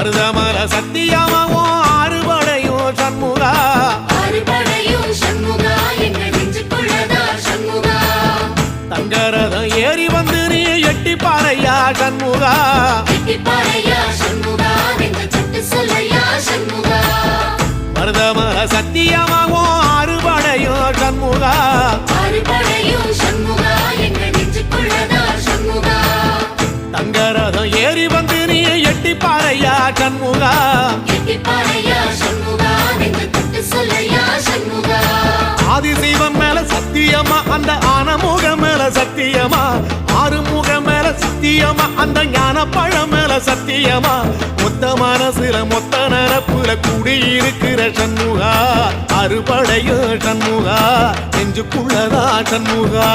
மருதமல சத்தியமாவும் ஆறுபடையும் சண்முகா தங்கரதம் ஏறி வந்து நீ எட்டி பாறையா சண்முகா மருதமல சத்தியமாவும் ஆறுபடையும் சண்முகா தங்கரதம் ஏறி வந்து நீ எட்டி பாறையா சண்முகா ஆதிசைவம் மேல சத்தியமா அந்த ஆனமுகம் மேல சத்தியமா ஆறுமுகம் மேல சத்தியமா அந்த ஞான பழம் மேல சத்தியமா மொத்த மனசுல மொத்த நரப்புல குடியிருக்கிற சண்முகா அறுபடையும் சண்முகா நெஞ்சுக்குள்ளதா சண்முகா